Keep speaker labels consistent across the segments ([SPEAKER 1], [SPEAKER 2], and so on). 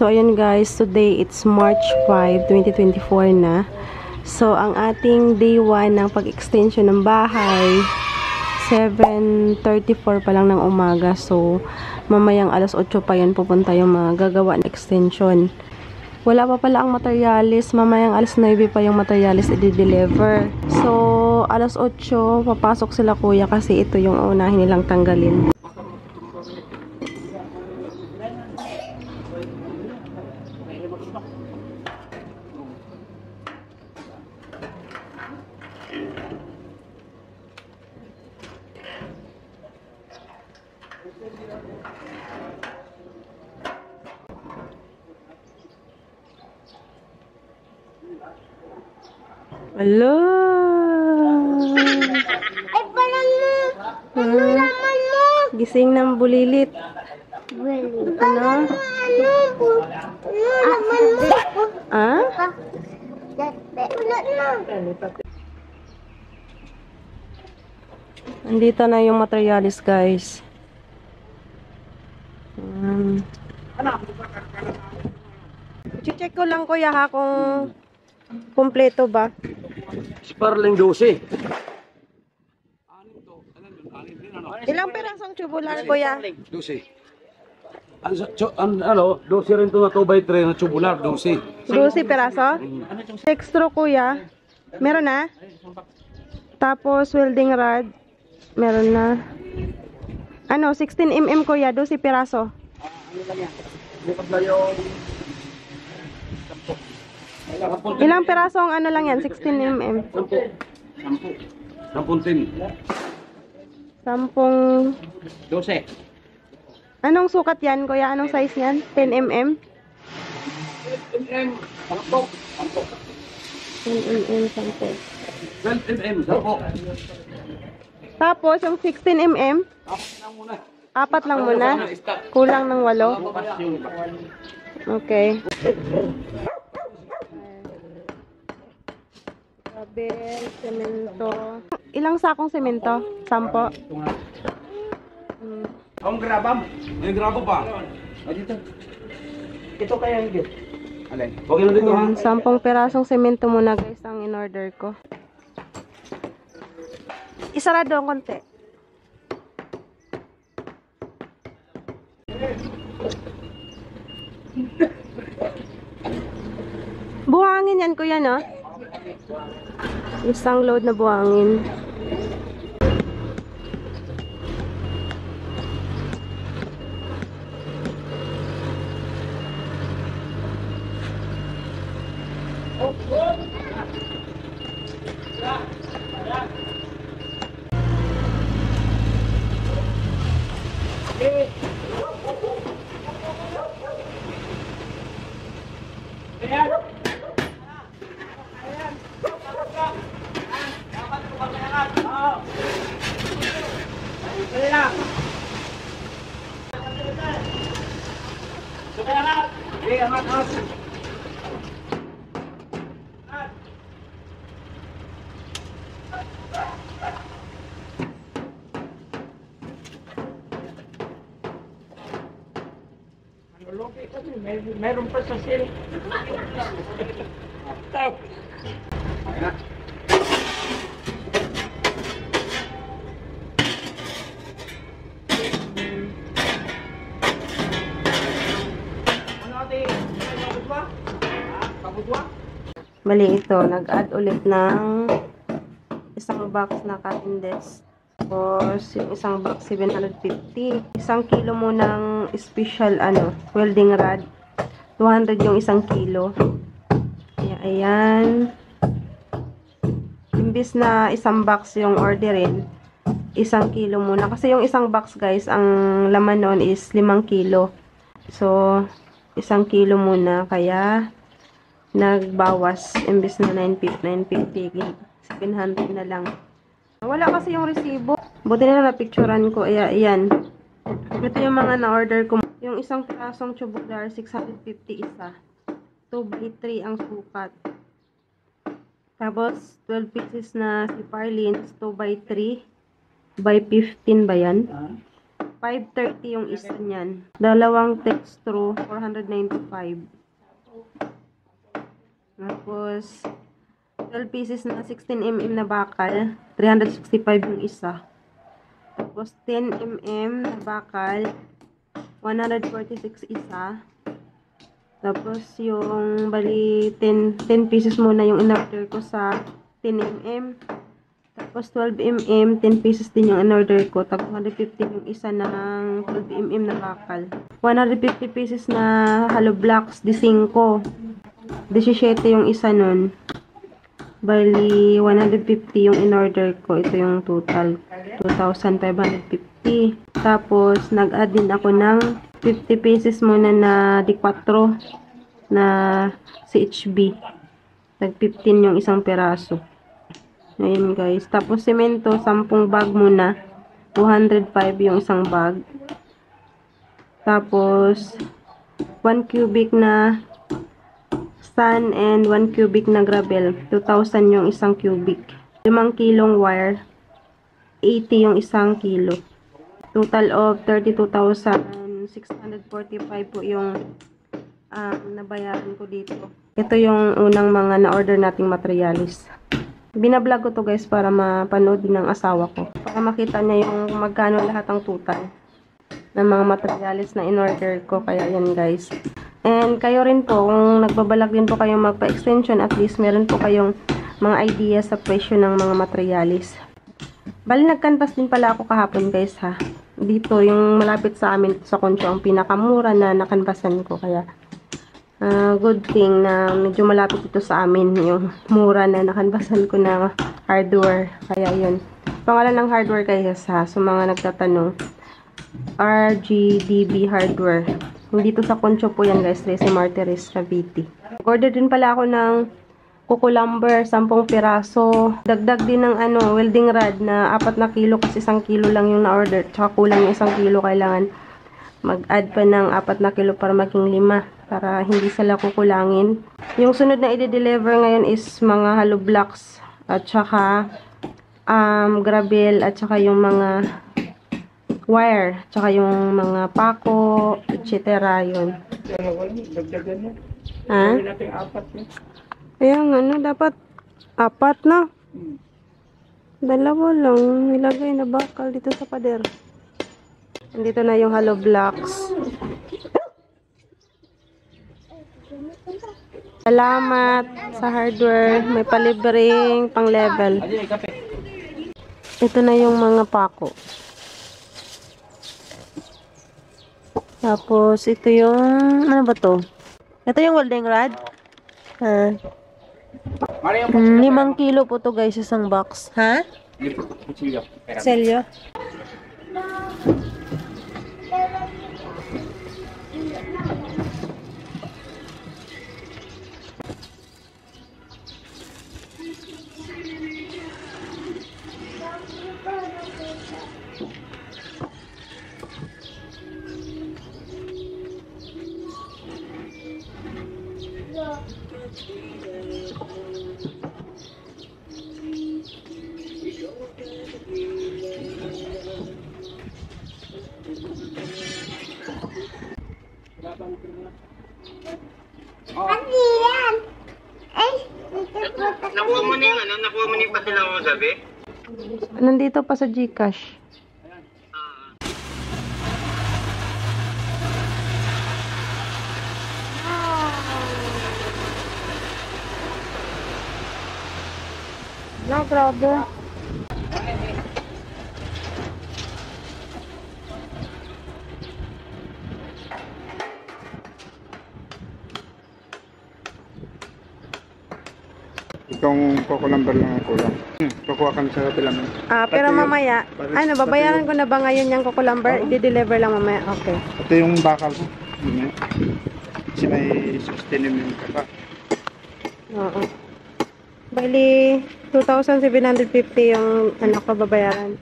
[SPEAKER 1] So, ayan guys, today it's March 5, 2024 na. So, ang ating day 1 ng pag-extension ng bahay, 7:34 pa lang ng umaga. So, mamayang alas 8 pa yan pupunta yung mga gagawa na extension. Wala pa pala ang materialis, mamayang alas 9 pa yung materialis i-deliver. So, alas 8, papasok sila kuya kasi ito yung unahin nilang tanggalin. Hello!
[SPEAKER 2] Ay, palang mo! Ano naman mo?
[SPEAKER 1] Gising ng bulilit.
[SPEAKER 2] Well,
[SPEAKER 1] Ano?
[SPEAKER 2] ano naman mo?
[SPEAKER 1] Ah?
[SPEAKER 2] Wala na.
[SPEAKER 1] Andito na yung materialis, guys. I-check ko lang kuya ha kung kompleto ba.
[SPEAKER 3] Sparling 12.
[SPEAKER 1] Ilang perasong tubular kuya?
[SPEAKER 3] 12. Ano, 12 rin ito na 2x3 na tubular, 12.
[SPEAKER 1] 12 peraso? Dextro kuya. Meron na? Tapos welding rod. Meron na. Ano, 16mm kuya, 12 peraso. Ilang peraso ang ano lang yan? 16mm.
[SPEAKER 3] 10 tin.
[SPEAKER 1] 10.
[SPEAKER 3] 12.
[SPEAKER 1] Anong sukat yan kuya? Anong size yan? 10mm? 10mm, 10.
[SPEAKER 3] 12mm, 10.
[SPEAKER 1] Tapos yung 16mm? Apat lang muna. Kulang ng 8. Okay. Kabel, semento. Ilang sakong semento? 10.
[SPEAKER 3] Ang grabam. May grabo pa. Dito. Ito kaya hindi. Alin? Okay na dito ha.
[SPEAKER 1] 10 perasong semento muna guys ang in-order ko. Isarado ang konti. Buhangin yan kuya no? Isang load na buhangin.
[SPEAKER 3] Meron pa sa sale.
[SPEAKER 1] Mali ito, nag-add ulit ng isang box na cutting desk. Tapos yung isang box 750. Isang kilo mo ng special welding rod. 200 yung isang kilo. Kaya ayan. Imbis na isang box yung orderin, isang kilo muna. Kasi yung isang box guys, ang laman noon is 5 kilo. So, isang kilo muna. Kaya nagbawas. Imbis na 950, 700 na lang. Wala kasi yung resibo. Buti na na-picturean ko. Ayan. Ito yung mga na-order ko. Yung isang pirasong tubular, 650 isa. 2x3 ang sukat. Tapos, 12 pieces na si Parlin, 2x3. By 15 ba yan? 530 yung isa niyan. Dalawang textro, 495. Tapos, 12 pieces na 16mm na bakal, 365 yung isa. Tapos, 10mm na bakal, 146 isa. Tapos, yung bali, 10 pieces muna yung in-order ko sa 10mm. Tapos, 12mm, 10 pieces din yung in-order ko. Tapos, 150 yung isa ng 12mm na bakal. 150 pieces na hollow blocks, di 5. 17 yung isa nun. Bali, 150 yung in-order ko. Ito yung total. 2,550. Tapos, nag-add din ako ng 50 pieces muna na D4 na CHB. Tag-15 yung isang peraso. Ayan guys. Tapos, semento, 10 bag muna. 205 yung isang bag. Tapos, 1 cubic na sand and 1 cubic na gravel. 2,000 yung isang cubic. 5 kilong wire. 80 yung isang kilo. Total of 32,645 po yung nabayaran ko dito. Ito yung unang mga na-order nating materialis. Binablog ko to guys para mapanood din ng asawa ko. Para makita niya yung magkano lahat ang total ng mga materialis na in-order ko. Kaya yan guys. And kayo rin po, kung nagbabalag din po kayong magpa-extension, at least meron po kayong mga idea sa presyo ng mga materialis. Bali, nag-canvas din pala ako kahapon guys ha. Dito, yung malapit sa amin sa Concho, ang pinakamura na nakanvasan ko. Kaya, good thing na medyo malapit ito sa amin, yung mura na nakanvasan ko na hardware. Kaya yun. Pangalan ng hardware guys ha, sa mga nagtatanong. RGDB Hardware. Dito sa Concho po yan guys, Tracy Martires, Cavite. Order din pala ako ng kuko lumber, 10 piraso. Dagdag din ng welding rod na 4 na kilo kasi 1 kilo lang yung na-order. Tsaka kulang yung 1 kilo, kailangan mag-add pa ng 4 na kilo para maging 5. Para hindi sila kukulangin. Yung sunod na i-deliver ngayon is mga hollow blocks at tsaka gravel at tsaka yung mga wire, tsaka yung mga pako, etc. Yun. Ha? Kaya nga, dapat 4 na. 2 lang. Ilagay na bakal dito sa pader. Andito na yung hollow blocks. Salamat sa hardware. May palibreng pang level. Ito na yung mga pako. Tapos, ito yung, ano ba to? Ito yung welding rod. 5 kilo po to guys, isang box. Ha? Selyo.
[SPEAKER 2] Nakuha mo na yung nakuha mo na yung padala mo gabi?
[SPEAKER 1] Nandito pa sa GCash. No, grabe.
[SPEAKER 3] Itong coco number lang ang kulang. Kukuha kami sa filamen.
[SPEAKER 1] Pero mamaya, babayaran ko na ba ngayon yung Coco Lumber? I-deliver lang mamaya. Okay.
[SPEAKER 3] Ito yung bakal ko. Kasi may 16mm ka pa.
[SPEAKER 1] Oo. Bali, 2,750 yung babayaran.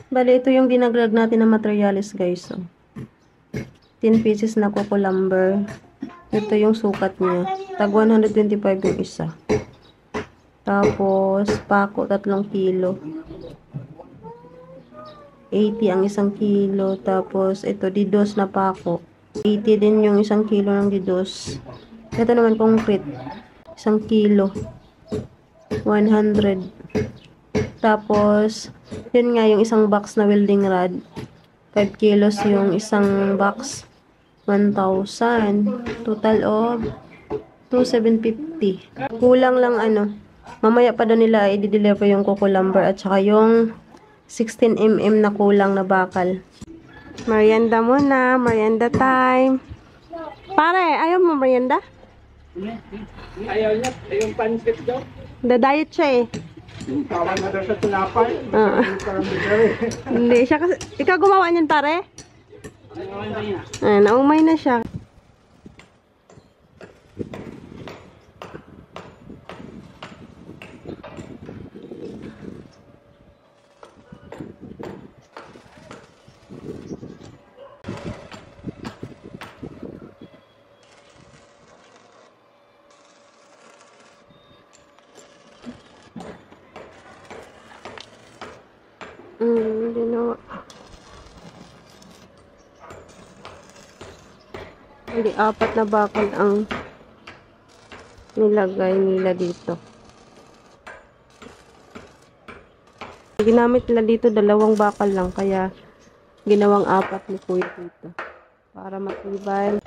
[SPEAKER 1] Bali, ito yung dinagrag natin na materialis guys. So, 10 pieces na Coco Lumber. Ito yung sukat niya. Tag 125 yung isa. Tapos, pako 3 kilo. 80 ang isang kilo. Tapos, ito, didos na pako. 80 din yung isang kilo ng didos. Ito naman, concrete. Isang kilo. 100. Tapos, yun nga, yung isang box na welding rod. 5 kilos yung isang box. 1,000. Total of 2,750. Kulang lang ano. Mamaya pa daw nila i-deliver yung coco lumber at saka yung 16mm na kulang na bakal. Merienda muna. Merienda time. Pare, ayaw mo merienda?
[SPEAKER 3] Ayaw niya, yung pancit daw.
[SPEAKER 1] Da-diet siya eh.
[SPEAKER 3] Tawag na daw sa tinapay.
[SPEAKER 1] Hindi siya kasi... Ikaw gumawa niyan pare? Naumay na siya. Ginawa. Hindi, 4 na bakal ang nilagay nila dito. Ginamit nila dito 2 bakal lang, kaya ginawang 4 ni Kuya dito. Para matibay.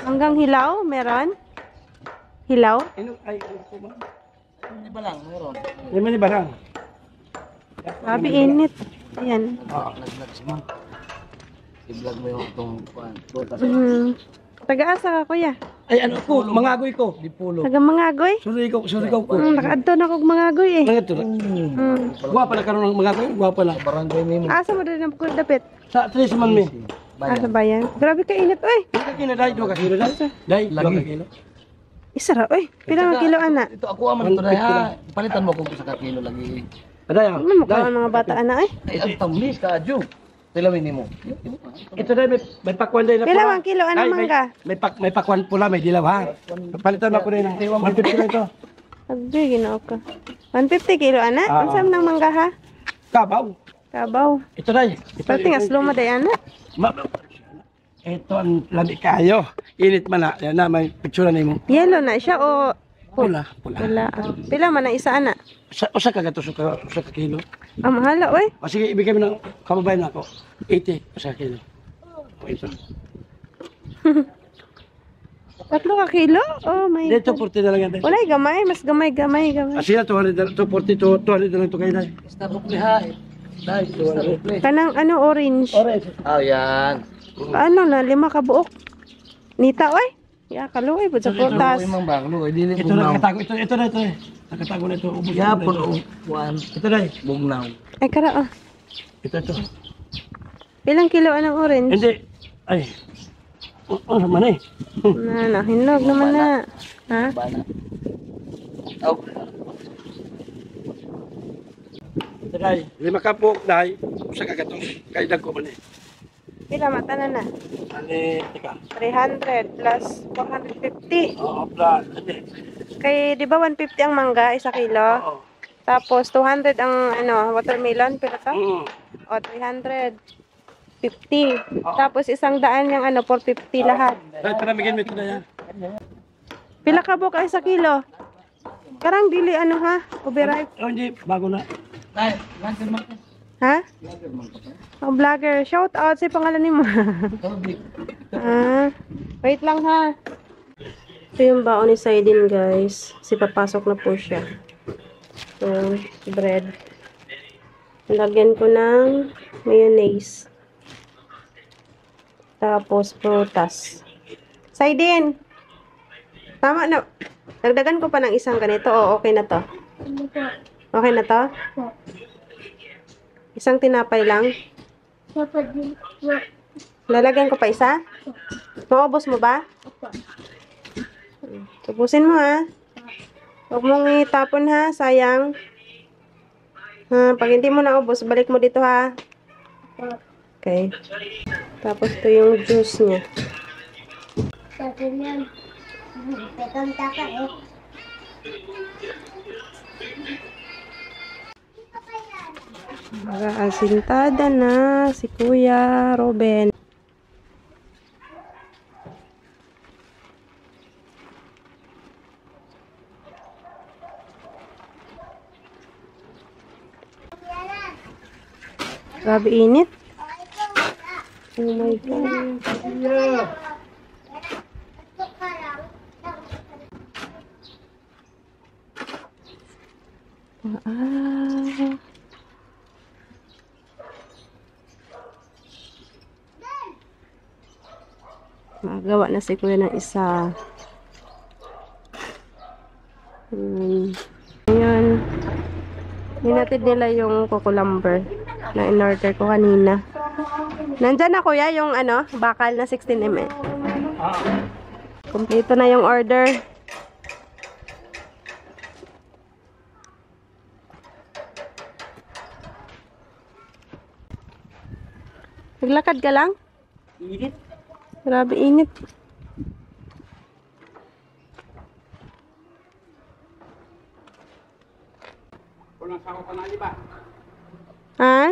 [SPEAKER 1] Hanggang hilaw, meron? Hilaw?
[SPEAKER 3] Ay, ano ba?
[SPEAKER 4] Hindi ba lang, meron.
[SPEAKER 3] Hindi man ba lang?
[SPEAKER 1] Sabi init. Ayan.
[SPEAKER 4] Nag-vlog si Ma'am. I-vlog mo yung itong prutas.
[SPEAKER 1] Taga-asa ka, kuya?
[SPEAKER 3] Ay, ano ko, mangagoy ko.
[SPEAKER 4] Di pulo.
[SPEAKER 1] Taga-mangagoy?
[SPEAKER 3] Suri ko ko.
[SPEAKER 1] Nakaadto na kong mangagoy eh.
[SPEAKER 3] Ano ito? Guwapa na karoon ng mangagoy? Guwapa na.
[SPEAKER 4] Barangay Mimo.
[SPEAKER 1] Asa mo rin ang dapit?
[SPEAKER 3] Sa tres man mi.
[SPEAKER 1] Asa bayan? Grabe ka init, oy.
[SPEAKER 3] Ika kina dai, 2 ka kilo dai. Dai, 2
[SPEAKER 4] Lagi.
[SPEAKER 3] ka kilo.
[SPEAKER 1] Isa ra, oy. Pila nga kilo, ana?
[SPEAKER 4] Ito ako aman ito dahil ha. Palitan mo kung sa kilo lagi.
[SPEAKER 3] Aday,
[SPEAKER 1] Ano mo ka ang mga bata, ana, eh?
[SPEAKER 4] Ay, ang tamis ka, Ju. Tilawin mo.
[SPEAKER 3] ito dai may pakwan dai na.
[SPEAKER 1] Pila ang kilo, ana,
[SPEAKER 3] Ay,
[SPEAKER 1] mangga?
[SPEAKER 3] may pakwan pula, may dilaw ha. Palitan mo ko rin. 150 lang ito.
[SPEAKER 1] Agdi, ginoo ka. 150 kilo, ana? Ang sam ng mangga, ha?
[SPEAKER 3] Kabaw.
[SPEAKER 1] Kabaw.
[SPEAKER 3] Ito dai.
[SPEAKER 1] Pati nga slow mo, day, ana?
[SPEAKER 3] Ito ang lami kayo. Init man na. Yan na, may picture na mo.
[SPEAKER 1] Yellow na siya, o...
[SPEAKER 3] Pula.
[SPEAKER 1] Wala. Pila man ang isa, ana?
[SPEAKER 3] Usa ka gato sa ka kilo.
[SPEAKER 1] Ang mahala, oy.
[SPEAKER 3] O sige, ibigay mo ng kababayan na ako. 80 usa ka kilo. O ito.
[SPEAKER 1] 3 ka kilo? Oh my
[SPEAKER 3] Dito
[SPEAKER 1] God.
[SPEAKER 3] 40 na lang yan. dai.
[SPEAKER 1] Walay, gamay. Mas gamay.
[SPEAKER 3] Asila 200 240 to 200 na lang to kayo dai.
[SPEAKER 4] Star Ruple ha. Dahil, Star Ruple.
[SPEAKER 1] Kanang ano, orange.
[SPEAKER 3] Orange.
[SPEAKER 4] Oh, yan.
[SPEAKER 1] Ano na, 5 ka buok. Nita, oy. Ya, kaluoy po sa prutas.
[SPEAKER 4] Ito yung banglo. Dili
[SPEAKER 3] Ito na
[SPEAKER 4] bugnaw.
[SPEAKER 3] nakatago ito na ito. Nakatago na ito. Ubus na
[SPEAKER 4] Yapon
[SPEAKER 3] ito.
[SPEAKER 4] o. Juan.
[SPEAKER 3] Ito dai.
[SPEAKER 4] Bugnaw.
[SPEAKER 1] Ay, kara, oh.
[SPEAKER 3] Ito.
[SPEAKER 1] Ilang kilo anong orange?
[SPEAKER 3] Hindi. Ay. Ano man eh.
[SPEAKER 1] Hinog naman na. Ha?
[SPEAKER 4] Bana. Oh.
[SPEAKER 3] Ito dai. 5 ka po dai. Usa ka gatos. Kay dagko man eh.
[SPEAKER 1] Pila mata na na?
[SPEAKER 3] Ani, tika.
[SPEAKER 1] 300 plus 450.
[SPEAKER 3] Oo, pla. Ani.
[SPEAKER 1] Kay, di ba 150 ang mangga, 1 kilo?
[SPEAKER 3] Oo.
[SPEAKER 1] Tapos 200 ang ano, watermelon, pila to?
[SPEAKER 3] Mm.
[SPEAKER 1] O, 350. Tapos 100 yung ano, 450 lahat.
[SPEAKER 3] Dai, para bigyan mo ito na yan.
[SPEAKER 1] Pila ka buka 1 kilo? Karang dili ano ha? Overripe.
[SPEAKER 3] Oh, hindi. Bago na.
[SPEAKER 4] Dahil, lantin mo.
[SPEAKER 1] Ha? Oh, vlogger. Shout out sa pangalan ni mo. Wait lang ha. Ito yung baon ni Saidin, guys. Kasi papasok na po siya. So, bread. Lagyan ko ng mayonnaise. Tapos, prutas. Saidin! Tama na. Dagdagan ko pa ng isang ganito. O, okay na to. Okay na to? Isang tinapay lang. Lalagyan ko pa isa? Maubos mo ba? Tubusin mo ha. Huwag mong itapon ha, sayang. Ha, pag hindi mo naubos, balik mo dito ha. Okay. Tapos ito yung juice niya.
[SPEAKER 2] Sabi niyan. Petang taka eh.
[SPEAKER 1] Asintada na si Kuya Ruben. Grabe init. Oh my God.
[SPEAKER 2] Ito ka lang.
[SPEAKER 1] Ah. Magawa na si Kuya ng isa. Ngayon, hinatid nila yung kukulamber na in-order ko kanina. Nandyan na Kuya yung ano, bakal na 16 ml. Kompleto na yung order. Naglakad ka lang?
[SPEAKER 3] Init.
[SPEAKER 1] Grabe init.
[SPEAKER 3] Walang sako ka na, di ba?
[SPEAKER 1] Ha?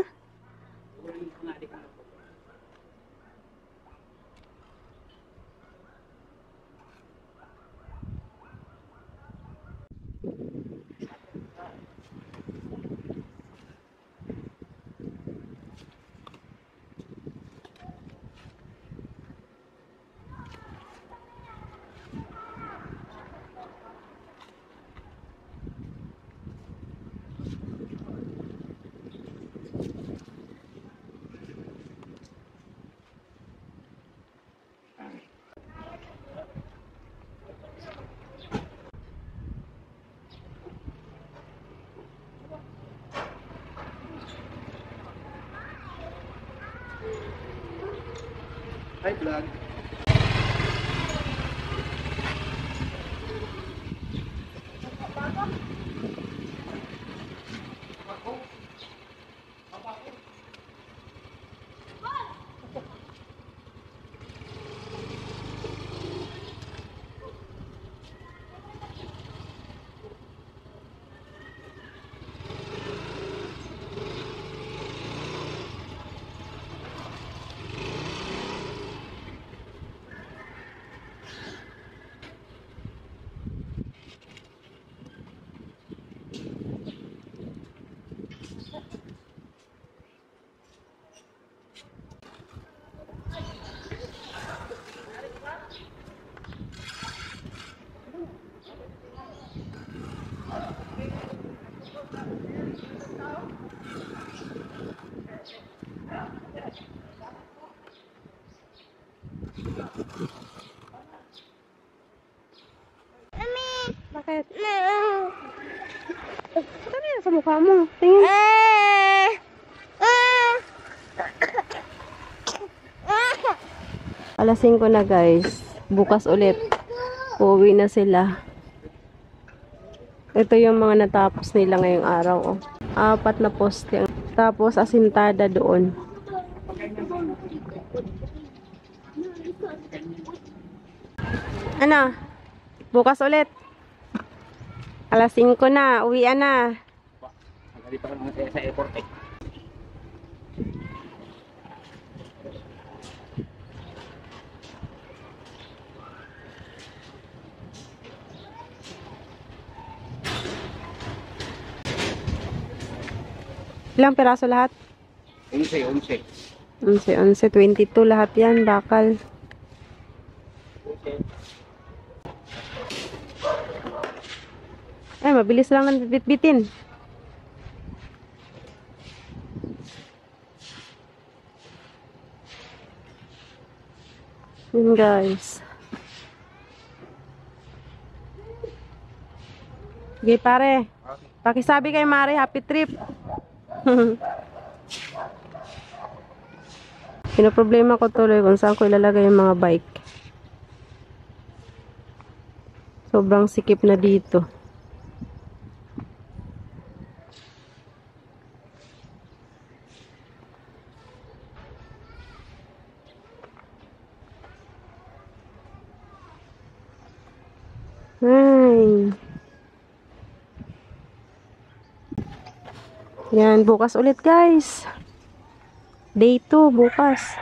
[SPEAKER 3] Walang sako na, di ba? Hi, vlog.
[SPEAKER 1] Bakit? Ano yan sa mukha mo? Tingin. Alas 5 na guys. Bukas ulit. Uuwi na sila. Ito yung mga natapos nila ngayong araw. Oh. 4 na poste. Tapos asintada doon. Ano? Bukas ulit. Alas 5 na. Uwian na.
[SPEAKER 3] Hindi pa naman sa airport eh.
[SPEAKER 1] Ilang piraso lahat?
[SPEAKER 3] 11.
[SPEAKER 1] 11, 22 lahat yan. Bakal. Ay, mabilis lang ng bitbitin. Yun guys. Okay pare. Pakisabi kay Mari, happy trip. Pinoproblema ko tuloy kung saan ko ilalagay yung mga bike. Sobrang sikip na dito. Yan, bukas ulit guys. Day 2, bukas.